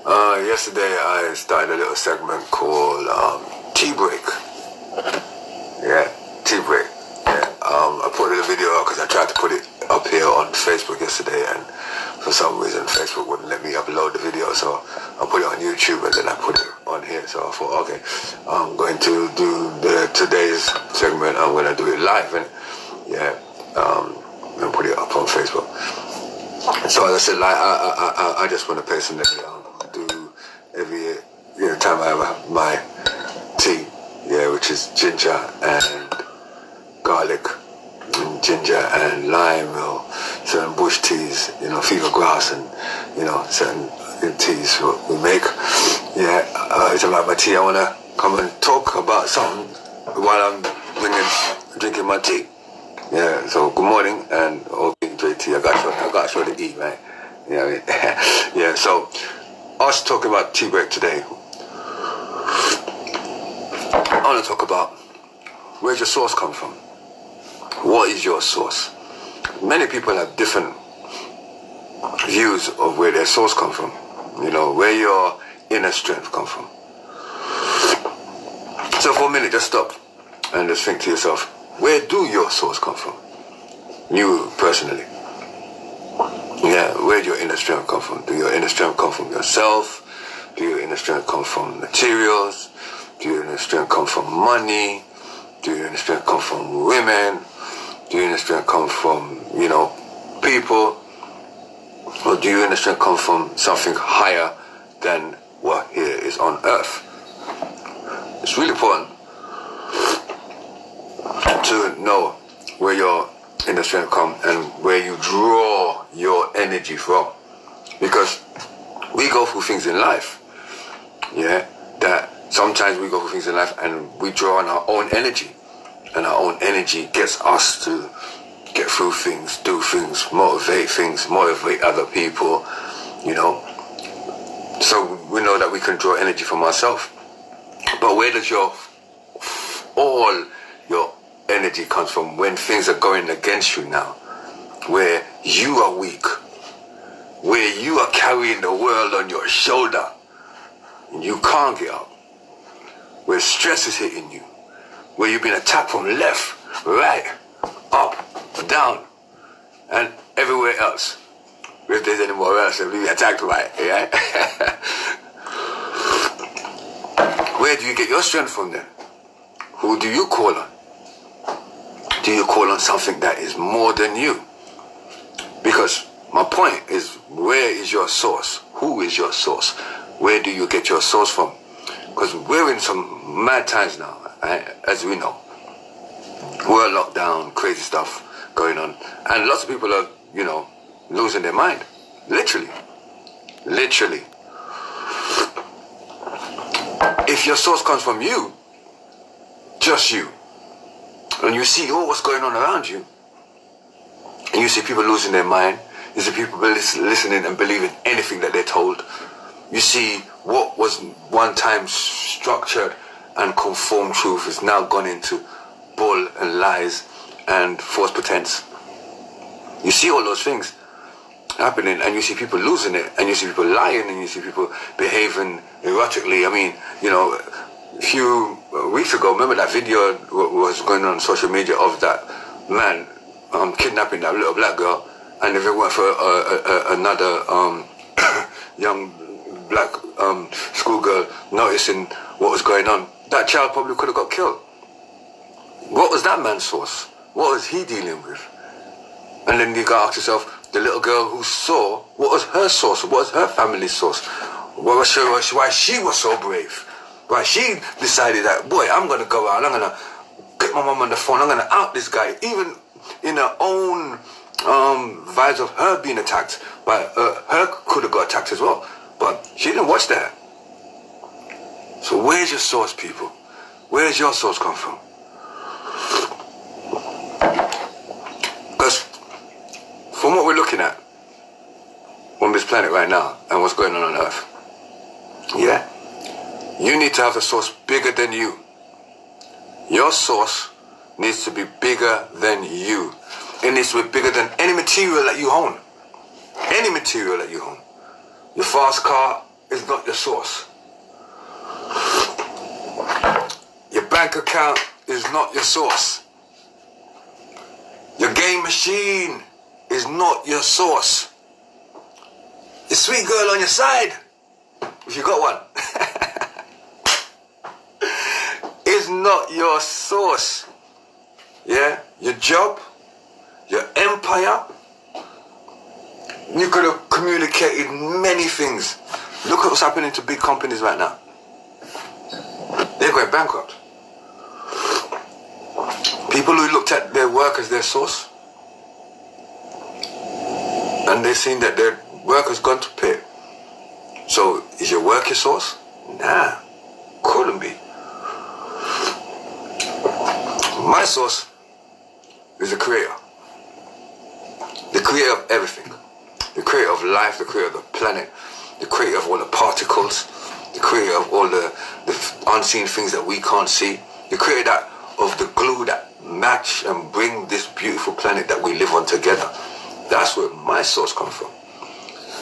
Yesterday I started a little segment called Tea Break. Yeah, Tea Break. Yeah. I put a video out because I tried to put it up here on Facebook yesterday, and for some reason Facebook wouldn't let me upload the video, so I put it on YouTube and then I put it on here. So I thought, okay, I'm going to do today's segment. I'm going to do it live, and and put it up on Facebook. So as I said, like I just want to personally do every time I have my tea, which is ginger and garlic, and ginger and lime, or certain bush teas, fever grass, and certain teas what we make. It's about my tea. I want to come and talk about something while I'm drinking my tea. Yeah, so good morning, and JT, I got to show the E, man. Yeah, so us talking about tea break today. I want to talk about where's your source come from. What is your source? Many people have different views of where their source come from. Where your inner strength come from. So for a minute, just stop and just think to yourself, where do your source come from? You personally. Where do your inner strength come from? Do your inner strength come from yourself? Do your inner strength come from materials? Do your inner strength come from money? Do your inner strength come from women? Do your inner strength come from, people? Or do your inner strength come from something higher than what here is on earth? It's really important to know where your inner strength come and where you draw your energy from, because we go through things in life, that sometimes we go through things in life and we draw on our own energy, and our own energy gets us to get through things, do things, motivate other people, so we know that we can draw energy from ourselves. But where does all your energy comes from when things are going against you now, where you are weak, where you are carrying the world on your shoulder and you can't get up, where stress is hitting you, where you've been attacked from left, right, up, down, and everywhere else. If there's anywhere else, you'll be attacked right, Where do you get your strength from then? Who do you call on? Do you call on something that is more than you? Because my point is, where is your source? Who is your source? Where do you get your source from? Because we're in some mad times now, as we know. We're locked down, crazy stuff going on. And lots of people are, losing their mind. Literally. If your source comes from you, just you, and you see what's going on around you, and you see people losing their mind, you see people listening and believing anything that they're told, you see what was one time structured and conformed truth is now gone into bull and lies and false pretense. You see all those things happening, and you see people losing it, and you see people lying, and you see people behaving erratically. I mean, a few weeks ago, remember that video was going on social media of that man kidnapping that little black girl, and if it weren't for another young black schoolgirl noticing what was going on, that child probably could have got killed. What was that man's source? What was he dealing with? And then you gotta ask yourself, the little girl who saw, what was her source? What was her family's source? Why she was so brave? Why she decided that, boy, I'm gonna go out, I'm gonna get my mom on the phone, I'm gonna out this guy, even in her own vibes of her being attacked, but her could have got attacked as well, but she didn't watch that. So where's your source, people? Where's your source come from? Because from what we're looking at on this planet right now and what's going on Earth, you need to have a source bigger than you. Your source needs to be bigger than you. It needs to be bigger than any material that you own. Any material that you own. Your fast car is not your source. Your bank account is not your source. Your game machine is not your source. Your sweet girl on your side, if you got one, is not your source. Yeah? Your job, your empire, you could have communicated many things. Look at what's happening to big companies right now. They're going bankrupt. People who looked at their work as their source, and they've seen that their work has gone to pit. So, is your work your source? Nah, couldn't be. My source is the creator. The creator of everything. The creator of life, the creator of the planet, the creator of all the particles, the creator of all the unseen things that we can't see, the creator of the glue that match and bring this beautiful planet that we live on together. That's where my source comes from.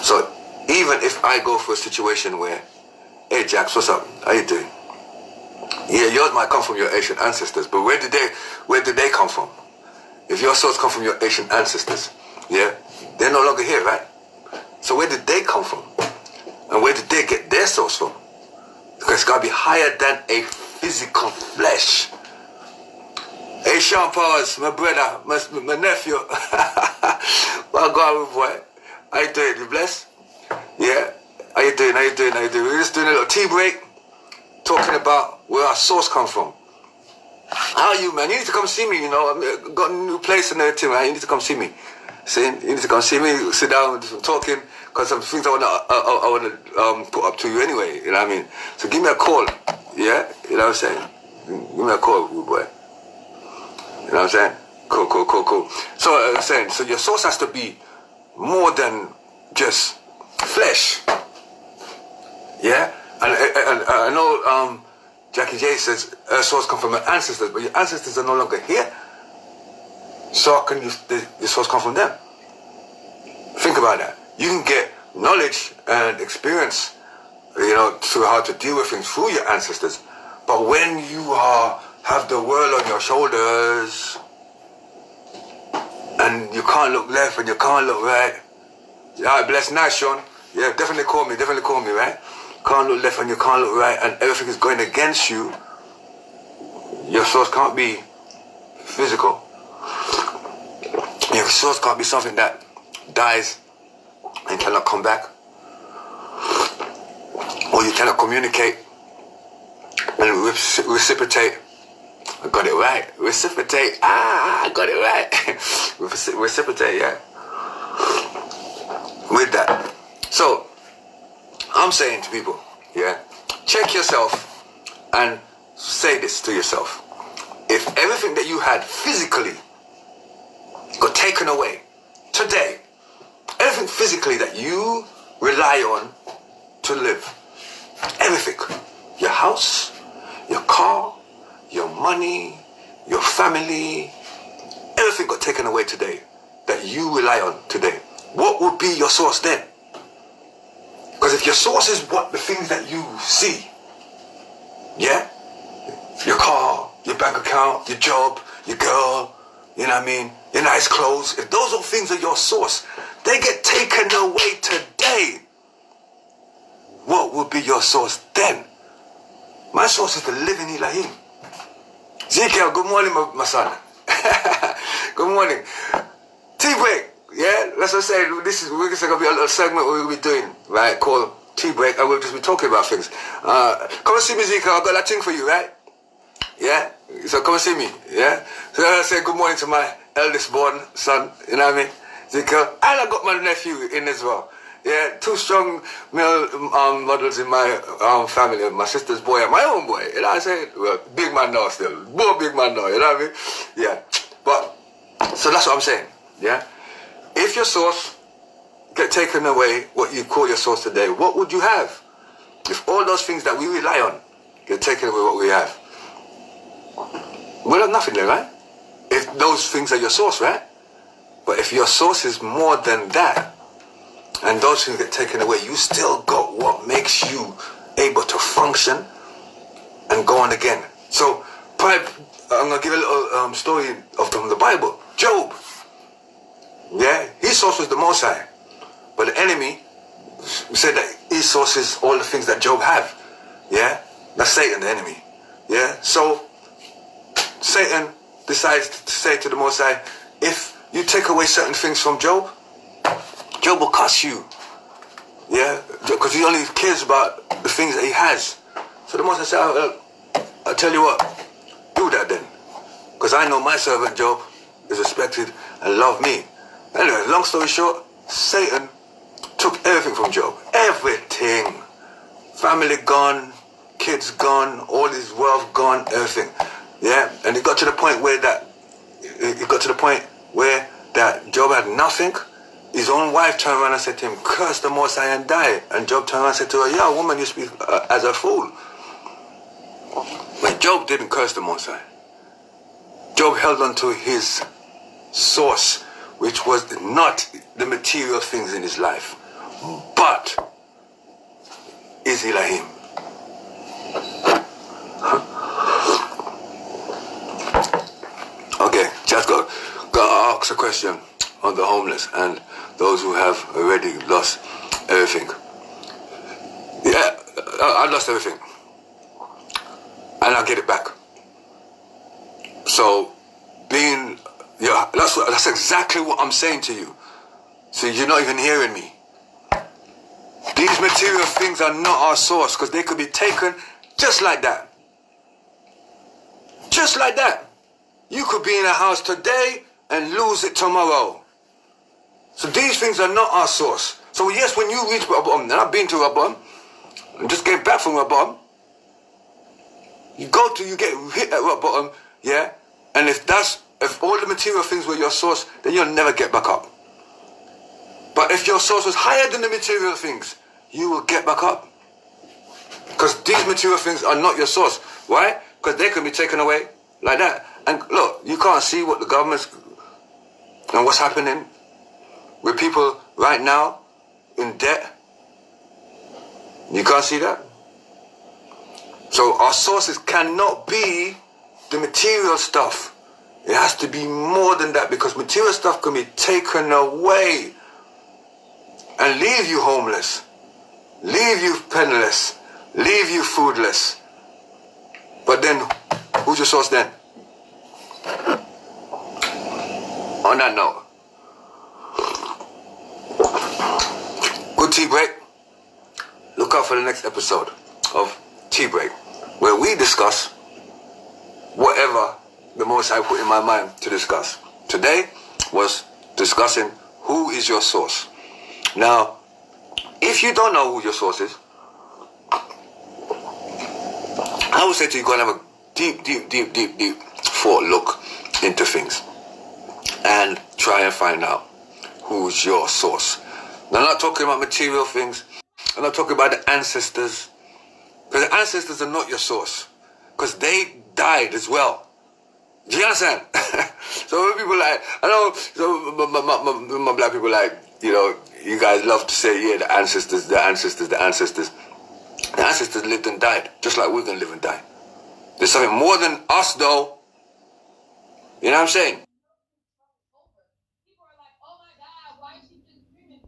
So even if I go for a situation where, hey Jax, what's up? How you doing? Yeah, yours might come from your Asian ancestors, but where did they come from? If your source come from your Asian ancestors, yeah, they're no longer here, right? So where did they come from? And where did they get their source from? Because it's gotta be higher than a physical flesh. Hey Sean Powers, my brother, my nephew. Well, God, boy. How you doing? You blessed? Yeah? How you doing? We're just doing a little tea break, talking about where our source comes from. How are you, man? You need to come see me, you know. I've got a new place and everything, man. You need to come see me. See? You need to come see me, sit down and do some talking, because some things I want to put up to you anyway, you know what I mean? So give me a call, yeah? You know what I'm saying? Give me a call, good boy. You know what I'm saying? Cool. So I'm saying, so your source has to be more than just flesh. Yeah? And I know Jackie J says her source come from her ancestors, but your ancestors are no longer here. So how can your source come from them? Think about that. You can get knowledge and experience, you know, through how to deal with things through your ancestors. But when you have the world on your shoulders, and you can't look left and you can't look right. Alright, bless, nice, Sean. Yeah, definitely call me, right? Can't look left and you can't look right, and everything is going against you. Your source can't be physical. Your source can't be something that dies and cannot come back. Or you cannot communicate and reciprocate. I got it right. Reciprocate. I got it right. Reciprocate, yeah. With that. So, I'm saying to people, yeah, check yourself and say this to yourself. If everything that you had physically got taken away today, everything physically that you rely on to live, everything, your house, your car, your money, your family, everything got taken away today that you rely on today, what would be your source then? Because if your source is what the things that you see, yeah, your car, your bank account, your job, your girl, you know what I mean, your nice clothes, if those are things are your source, they get taken away today, what would be your source then? My source is the living Elohim. Ezekiel, good morning, my son. Good morning. Tea break, yeah? That's what I'm saying. We're just going to be a little segment we'll be doing, right, called Tea Break, and we'll just be talking about things. Come and see me, Ezekiel. I've got that thing for you, right? Yeah? So come and see me, yeah? So I say good morning to my eldest born son, you know what I mean? Ezekiel. And I got my nephew in as well. Yeah, two strong male models in my family. My sister's boy and my own boy. You know what I'm saying? Well, big man now still. More big man now, you know what I mean? Yeah. But, so that's what I'm saying. Yeah? If your source get taken away, what you call your source today, what would you have? If all those things that we rely on get taken away, what we have? We'll have nothing there, right? If those things are your source, right? But if your source is more than that, and those things get taken away, you still got what makes you able to function and go on again. So, I'm going to give a little story from the Bible. Job. Yeah, his source was the Most High. But the enemy said that his source is all the things that Job have. Yeah, that's Satan, the enemy. Yeah, so Satan decides to say to the Most High, if you take away certain things from Job, Job will curse you. Yeah, because he only cares about the things that he has. So the Most High said, I'll tell you what, do that then. Because I know my servant Job is respected and love me. Anyway, long story short, Satan took everything from Job. Everything. Family gone, kids gone, all his wealth gone, everything. Yeah, and it got to the point where that Job had nothing. His own wife turned around and said to him, curse the Most High and die. And Job turned around and said to her, yeah, woman, you speak as a fool. But Job didn't curse the Most High. Job held on to his source, which was not the material things in his life, but is Elohim. Okay, just got to ask a question on the homeless and those who have already lost everything. Yeah, I lost everything, and I'll get it back. So, that's exactly what I'm saying to you. So you're not even hearing me. These material things are not our source, because they could be taken just like that. Just like that. You could be in a house today and lose it tomorrow. So these things are not our source. So yes, when you reach Rabban, and I've been to Rabban, I'm just getting back from Rabban, you get hit at Rabban, yeah? And if all the material things were your source, then you'll never get back up. But if your source was higher than the material things, you will get back up. Because these material things are not your source. Why? Because they can be taken away like that. And look, you can't see what the government's and what's happening with people right now in debt. You can't see that. So our sources cannot be the material stuff. It has to be more than that, because material stuff can be taken away and leave you homeless, leave you penniless, leave you foodless. But then, who's your source then? On that note, good tea break. Look out for the next episode of Tea Break, where we discuss whatever the Most High put in my mind to discuss. Today was discussing who is your source. Now, if you don't know who your source is, I would say to you, go and have a deep thought look into things and try and find out who's your source. Now, I'm not talking about material things. I'm not talking about the ancestors, because the ancestors are not your source, because they died as well. Do you understand? So when people like, I know, so my black people like, you know, you guys love to say, yeah, the ancestors. The ancestors lived and died, just like we're going to live and die. There's something more than us, though. You know what I'm saying?